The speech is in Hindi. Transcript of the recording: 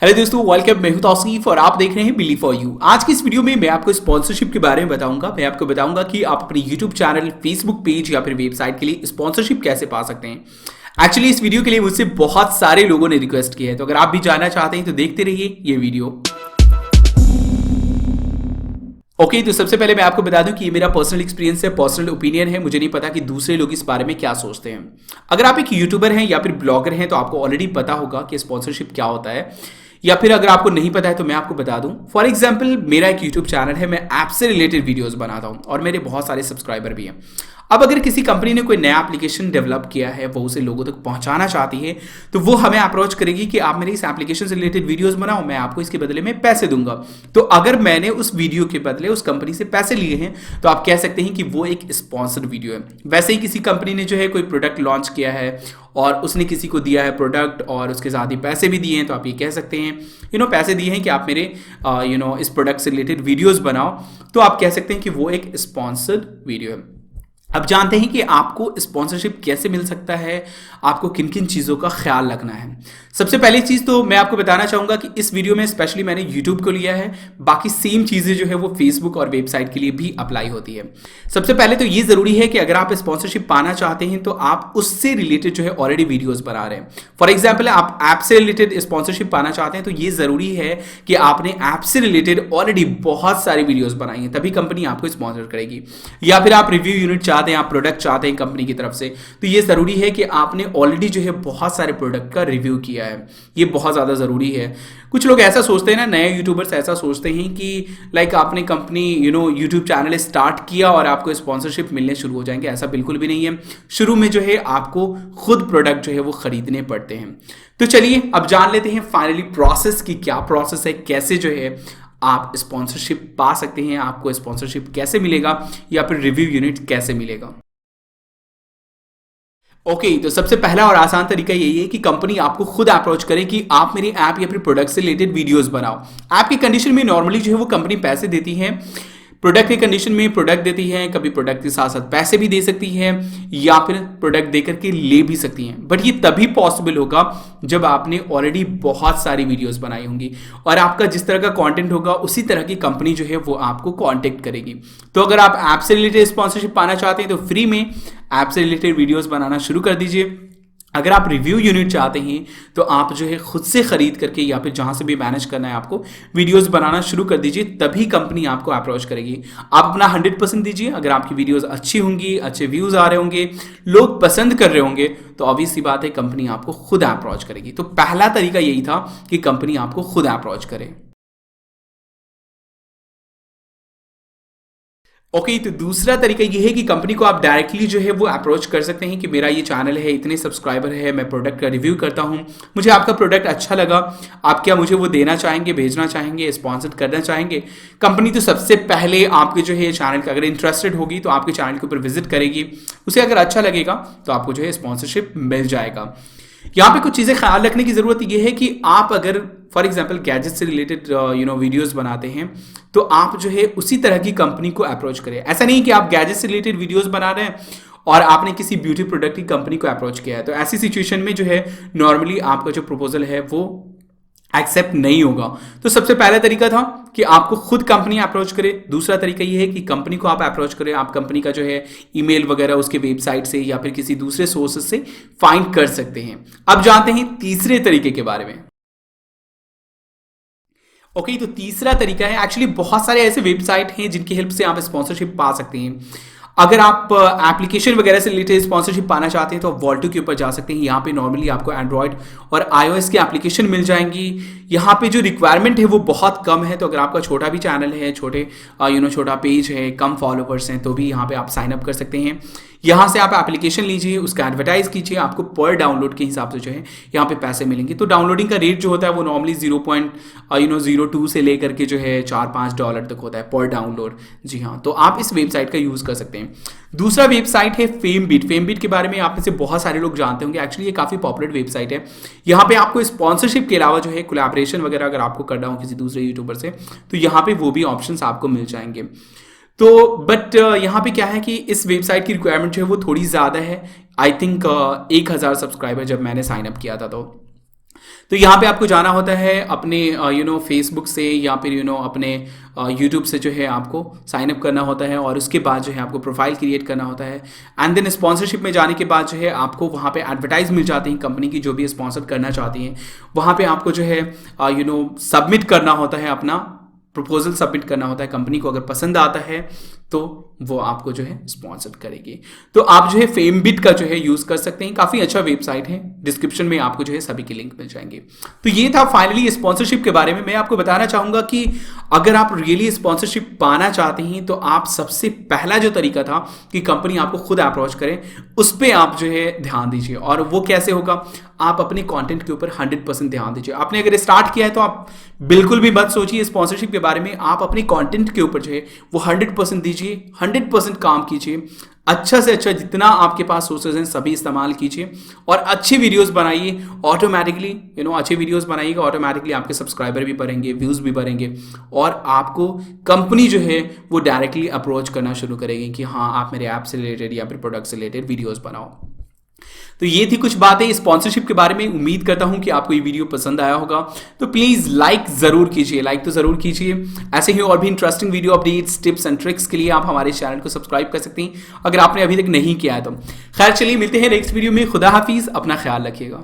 हेलो दोस्तों, वेलकम। मैं हूं तौसीफ और आप देख रहे हैं बिलीव फॉर यू। आज की इस वीडियो में मैं आपको स्पॉन्सरशिप के बारे में बताऊंगा। मैं आपको बताऊंगा कि आप अपने यूट्यूब चैनल, फेसबुक पेज या फिर वेबसाइट के लिए स्पॉन्सरशिप कैसे पा सकते हैं। एक्चुअली इस वीडियो के लिए मुझसे बहुत सारे लोगों ने रिक्वेस्ट की है, तो अगर आप भी जानना चाहते हैं तो देखते रहिए ये वीडियो। तो सबसे पहले मैं आपको बता दूं कि ये मेरा पर्सनल एक्सपीरियंस है, पर्सनल ओपिनियन है। मुझे नहीं पता कि दूसरे लोग इस बारे में क्या सोचते हैं। अगर आप एक यूट्यूबर हैं या फिर ब्लॉगर हैं तो आपको ऑलरेडी पता होगा कि स्पॉन्सरशिप क्या होता है, या फिर अगर आपको नहीं पता है तो मैं आपको बता दूं। फॉर एग्जाम्पल, मेरा एक यूट्यूब चैनल है, मैं ऐप से रिलेटेड वीडियोस बनाता हूं और मेरे बहुत सारे सब्सक्राइबर भी हैं। अब अगर किसी कंपनी ने कोई नया एप्लीकेशन डेवलप किया है, वो उसे लोगों तक पहुंचाना चाहती है, तो वो हमें अप्रोच करेगी कि आप मेरे इस एप्लीकेशन से रिलेटेड वीडियोस बनाओ, मैं आपको इसके बदले में पैसे दूंगा। तो अगर मैंने उस वीडियो के बदले उस कंपनी से पैसे लिए हैं तो आप कह सकते हैं कि वो एक स्पॉन्सर्ड वीडियो है। वैसे ही किसी कंपनी ने जो है कोई प्रोडक्ट लॉन्च किया है और उसने किसी को दिया है प्रोडक्ट और उसके साथ ही पैसे भी दिए हैं, तो आप ये कह सकते हैं पैसे दिए हैं कि आप मेरे इस प्रोडक्ट से रिलेटेड वीडियोस बनाओ, तो आप कह सकते हैं कि वो एक स्पॉन्सर्ड वीडियो है। अब जानते हैं कि आपको स्पॉन्सरशिप कैसे मिल सकता है, आपको किन किन चीज़ों का ख्याल रखना है। सबसे पहली चीज़ तो मैं आपको बताना चाहूँगा कि इस वीडियो में स्पेशली मैंने यूट्यूब को लिया है, बाकी सेम चीज़ें जो है वो फेसबुक और वेबसाइट के लिए भी अप्लाई होती है। सबसे पहले तो ये ज़रूरी है कि अगर आप स्पॉन्सरशिप पाना चाहते हैं तो आप उससे रिलेटेड जो है ऑलरेडी वीडियोज़ बना रहे हैं। फॉर एग्जाम्पल, आप ऐप से रिलेटेड स्पॉन्सरशिप पाना चाहते हैं तो ये ज़रूरी है कि आपने ऐप से रिलेटेड ऑलरेडी बहुत सारी वीडियोज़ बनाई हैं, तभी कंपनी आपको स्पॉन्सर करेगी। या फिर आप रिव्यू यूनिट चाहते हैं, आप प्रोडक्ट चाहते हैं कंपनी की तरफ से, तो ये ज़रूरी है कि आपने ऑलरेडी जो है बहुत सारे प्रोडक्ट का रिव्यू किया है। ये बहुत ज़्यादा ज़रूरी है। कुछ लोग ऐसा सोचते हैं ना, नए यूट्यूबर्स ऐसा सोचते हैं कि लाइक आपने कंपनी यूट्यूब चैनल स्टार्ट किया और आपको स्पॉन्सरशिप मिलने शुरू हो जाएंगे। ऐसा बिल्कुल भी नहीं है। शुरू में जो है आपको खुद प्रोडक्ट जो है वो खरीदने पड़ते हैं। तो चलिए अब जान लेते हैं फाइनली प्रोसेस की क्या प्रोसेस है, कैसे जो है आप स्पॉन्सरशिप पा सकते हैं, आपको स्पॉन्सरशिप कैसे मिलेगा या फिर रिव्यू यूनिट कैसे मिलेगा। तो सबसे पहला और आसान तरीका यही है कि कंपनी आपको खुद अप्रोच करे कि आप मेरी ऐप या फिर प्रोडक्ट से रिलेटेड वीडियोस बनाओ। ऐप की कंडीशन में नॉर्मली जो है वो कंपनी पैसे देती है, प्रोडक्ट की कंडीशन में प्रोडक्ट देती है, कभी प्रोडक्ट के साथ साथ पैसे भी दे सकती है या फिर प्रोडक्ट देकर के ले भी सकती हैं। बट ये तभी पॉसिबल होगा जब आपने ऑलरेडी बहुत सारी वीडियोस बनाई होंगी और आपका जिस तरह का कंटेंट होगा उसी तरह की कंपनी जो है वो आपको कांटेक्ट करेगी। तो अगर आप ऐप से रिलेटेड स्पॉन्सरशिप पाना चाहते हैं तो फ्री में ऐप से रिलेटेड वीडियोस बनाना शुरू कर दीजिए। अगर आप रिव्यू यूनिट चाहते हैं तो आप जो है खुद से खरीद करके या फिर जहां से भी मैनेज करना है आपको वीडियोस बनाना शुरू कर दीजिए, तभी कंपनी आपको अप्रोच करेगी। आप अपना 100% दीजिए। अगर आपकी वीडियोस अच्छी होंगी, अच्छे व्यूज आ रहे होंगे, लोग पसंद कर रहे होंगे, तो ऑब्वियस सी बात है कंपनी आपको खुद अप्रोच करेगी। तो पहला तरीका यही था कि कंपनी आपको खुद अप्रोच करे। तो दूसरा तरीका ये है कि कंपनी को आप डायरेक्टली जो है वो अप्रोच कर सकते हैं कि मेरा ये चैनल है, इतने सब्सक्राइबर है, मैं प्रोडक्ट का रिव्यू करता हूँ, मुझे आपका प्रोडक्ट अच्छा लगा, आप क्या मुझे वो देना चाहेंगे, भेजना चाहेंगे, स्पॉन्सर करना चाहेंगे। कंपनी तो सबसे पहले आपके जो है चैनल का अगर इंटरेस्टेड होगी तो आपके चैनल के ऊपर विजिट करेगी, उसे अगर अच्छा लगेगा तो आपको जो है स्पॉन्सरशिप मिल जाएगा। यहाँ पे कुछ चीज़ें ख्याल रखने की ज़रूरत ये है कि आप अगर फॉर एग्जाम्पल गैजेट से रिलेटेड वीडियोस बनाते हैं तो आप जो है उसी तरह की कंपनी को अप्रोच करें। ऐसा नहीं कि आप गैजेट से रिलेटेड वीडियोस बना रहे हैं और आपने किसी ब्यूटी प्रोडक्ट की कंपनी को अप्रोच किया है, तो ऐसी सिचुएशन में जो है नॉर्मली आपका जो प्रपोजल है वो एक्सेप्ट नहीं होगा। तो सबसे पहला तरीका था कि आपको खुद कंपनी अप्रोच करे। दूसरा तरीका ये है कि कंपनी को आप अप्रोच करें। आप कंपनी का जो है ईमेल वगैरह उसके वेबसाइट से या फिर किसी दूसरे सोर्सेज से फाइंड कर सकते हैं। अब जानते हैं तीसरे तरीके के बारे में। तो तीसरा तरीका है, एक्चुअली बहुत सारे ऐसे वेबसाइट हैं जिनकी हेल्प से आप स्पॉन्सरशिप पा सकते हैं। अगर आप एप्लीकेशन वगैरह से रिलेटेड स्पॉन्सरशिप पाना चाहते हैं तो आप वॉल्टो के ऊपर जा सकते हैं। यहाँ पे नॉर्मली आपको एंड्रॉयड और iOS की एप्लीकेशन मिल जाएंगी। यहाँ पे जो रिक्वायरमेंट है वो बहुत कम है, तो अगर आपका छोटा भी चैनल है, छोटा पेज है, कम फॉलोवर्स हैं, तो भी यहाँ पे आप साइन अप कर सकते हैं। यहाँ से आप एप्लीकेशन लीजिए, उसका एडवर्टाइज कीजिए, आपको पर डाउनलोड के हिसाब से जो है यहाँ पे पैसे मिलेंगे। तो डाउनलोडिंग का रेट जो होता है वो नॉर्मली 0.02 से लेकर के जो है $4-5 तक होता है पर डाउनलोड। जी हाँ, तो आप इस वेबसाइट का यूज़ कर सकते हैं। दूसरा वेबसाइट है फेमबिट। फेमबिट के बारे में आप में से बहुत सारे लोग जानते होंगे। एक्चुअली ये काफ़ी पॉपुलर वेबसाइट है। यहाँ पे आपको स्पॉन्सरशिप के अलावा जो है कोलैबोरेशन वगैरह अगर आपको करना हो किसी दूसरे यूट्यूबर से, तो यहाँ पे वो भी ऑप्शंस आपको मिल जाएंगे। तो बट यहाँ पे क्या है कि इस वेबसाइट की रिक्वायरमेंट जो है वो थोड़ी ज़्यादा है। आई थिंक 1000 सब्सक्राइबर जब मैंने साइन अप किया था तो यहाँ पे आपको जाना होता है अपने फेसबुक से या फिर अपने यूट्यूब से जो है आपको साइन अप करना होता है, और उसके बाद जो है आपको प्रोफाइल क्रिएट करना होता है। एंड देन स्पॉन्सरशिप में जाने के बाद जो है आपको वहाँ पे एडवर्टाइज मिल जाती हैं कंपनी की, जो भी स्पॉन्सर करना चाहती हैं। वहाँ पे आपको जो है सबमिट करना होता है, अपना प्रपोजल सबमिट करना होता है कंपनी को। अगर पसंद आता है तो वो आपको जो है स्पॉन्सर करेगी। तो आप जो है फेमबिट का जो है यूज़ कर सकते हैं, काफ़ी अच्छा वेबसाइट है, डिस्क्रिप्शन में आपको जो है सभी के लिंक मिल जाएंगे। तो ये था फाइनली स्पॉन्सरशिप के बारे में। मैं आपको बताना चाहूँगा कि अगर आप रियली स्पॉन्सरशिप पाना चाहते हैं तो आप सबसे पहला जो तरीका था कि कंपनी आपको खुद अप्रोच करे, उस पर आप जो है ध्यान दीजिए। और वो कैसे होगा, आप अपने कंटेंट के ऊपर 100% ध्यान दीजिए। आपने अगर स्टार्ट किया है तो आप बिल्कुल भी मत सोचिए स्पॉन्सरशिप के बारे में। आप अपने कंटेंट के ऊपर जो है वो 100% दीजिए, 100% काम कीजिए। अच्छा से अच्छा जितना आपके पास सोर्सेज हैं सभी इस्तेमाल कीजिए और अच्छी वीडियोस बनाइए। ऑटोमेटिकली अच्छी वीडियोस बनाइएगा, ऑटोमेटिकली आपके सब्सक्राइबर भी बढ़ेंगे, व्यूज़ भी बढ़ेंगे, और आपको कंपनी जो है वो डायरेक्टली अप्रोच करना शुरू करेगी कि हाँ आप मेरे ऐप से रिलेटेड या फिर प्रोडक्ट से रिलेटेड वीडियोस बनाओ। तो ये थी कुछ बातें स्पॉन्सरशिप के बारे में। उम्मीद करता हूं कि आपको ये वीडियो पसंद आया होगा। तो प्लीज़ लाइक ज़रूर कीजिए, लाइक तो ज़रूर कीजिए। ऐसे ही और भी interesting video updates, tips and tricks के लिए आप हमारे चैनल को सब्सक्राइब कर सकते हैं अगर आपने अभी तक नहीं किया है तो। खैर चलिए मिलते हैं नेक्स्ट वीडियो में। खुदा हाफिज़, अपना ख्याल रखिएगा।